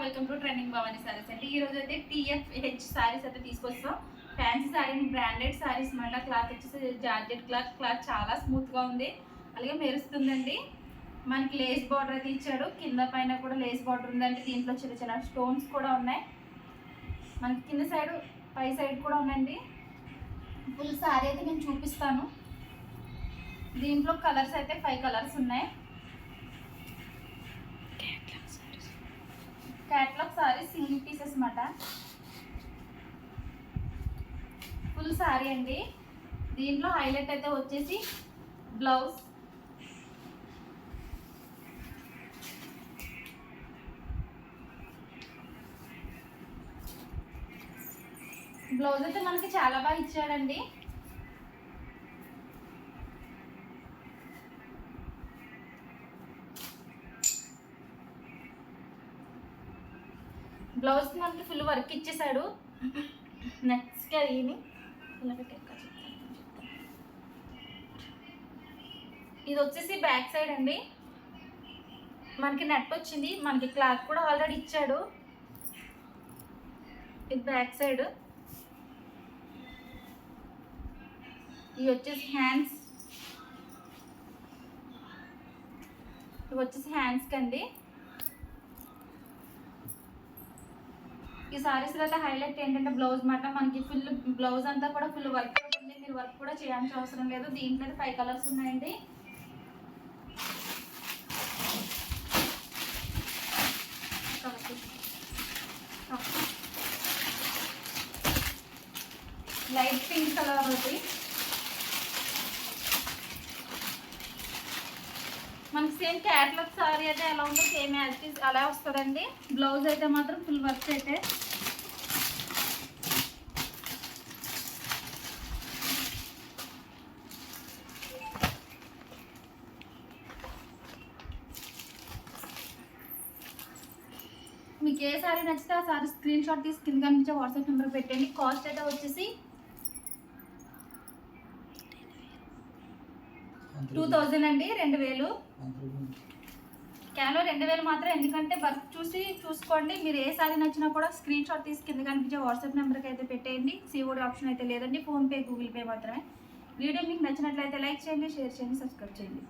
Welcome to trending Bhavani saris అండి. ఈ రోజు అయితే TFH సారీస్ అయితే తీసుకొస్తాం. ఫ్యాన్సీ సారీ బ్రాండెడ్ సారీస్ మాట. క్లాత్ వచ్చేసి జార్జెట్ క్లాత్ చాలా స్మూత్ గా ఉంది, అలాగే మెరుస్తుందండి. మనకి లేస్ బార్డర్ అయితే ఇచ్చాడు, కింద పైన కూడా లేస్ బార్డర్ ఉందండి. దీంట్లో చిన్న చిన్న స్టోన్స్ కూడా ఉన్నాయి. మనకి కింద సైడ్ పై సైడ్ కూడా ఉందండి. ఫుల్ సారీ అయితే నేను చూపిస్తాను. దీంట్లో కలర్స్ అయితే 5 కలర్స్ ఉన్నాయి. క్యాట్లాగ్ సారీ సింగిల్ పీసెస్ మాట. ఫుల్ సారీ అండి. దీంట్లో హైలైట్ అయితే వచ్చేసి బ్లౌజ్. బ్లౌజ్ అయితే మనకి చాలా బాగా ఇచ్చాడండి. బ్లౌజ్ మనకి ఫుల్ వర్క్ ఇచ్చేసాడు. నెక్స్ట్ అది ఇది వచ్చేసి బ్యాక్ సైడ్ అండి. మనకి నెట్ వచ్చింది, మనకి క్లాత్ కూడా ఆల్రెడీ ఇచ్చాడు. ఇది బ్యాక్ సైడ్. ఇవి వచ్చేసి హ్యాండ్స్. ఇవి వచ్చేసి హ్యాండ్స్ కండి. ఈ సారీస్ అయితే హైలైట్ ఏంటంటే బ్లౌజ్ మాట. మనకి ఫుల్ బ్లౌజ్ అంతా కూడా ఫుల్ వర్క్ ఉంటుంది. మీరు వర్క్ కూడా చేయాల్సిన అవసరం లేదు. దీంట్లో 5 కలర్స్ ఉన్నాయండి. లైట్ పింక్ కలర్ ఒకటి. మనకి సేమ్ క్యాట్లాగ్ సారీ అయితే ఎలా ఉందో సేమ్ యాజ్ ఇట్ ఈజ్ అలా వస్తుందండి. బ్లౌజ్ అయితే మాత్రం ఫుల్ వర్క్ అయితే. మీకు ఏ సారీ నచ్చితే ఆ సారీ స్క్రీన్ షాట్ తీసి కింద కనిపించే వాట్సాప్ నెంబర్ పెట్టండి. కాస్ట్ అయితే వచ్చేసి 2000 అండి. 2000 కేవలం 2000 మాత్రం. ఎందుకంటే వర్క్ చూసుకోండి. మీరు ఏ సారీ నచ్చినా కూడా స్క్రీన్ షాట్ తీసి కింద కనిపించే వాట్సాప్ నెంబర్కి అయితే పెట్టేయండి. COD ఆప్షన్ అయితే లేదండి, ఫోన్పే గూగుల్ పే మాత్రమే. వీడియో మీకు నచ్చినట్లయితే లైక్ చేయండి, షేర్ చేయండి, సబ్స్క్రైబ్ చేయండి.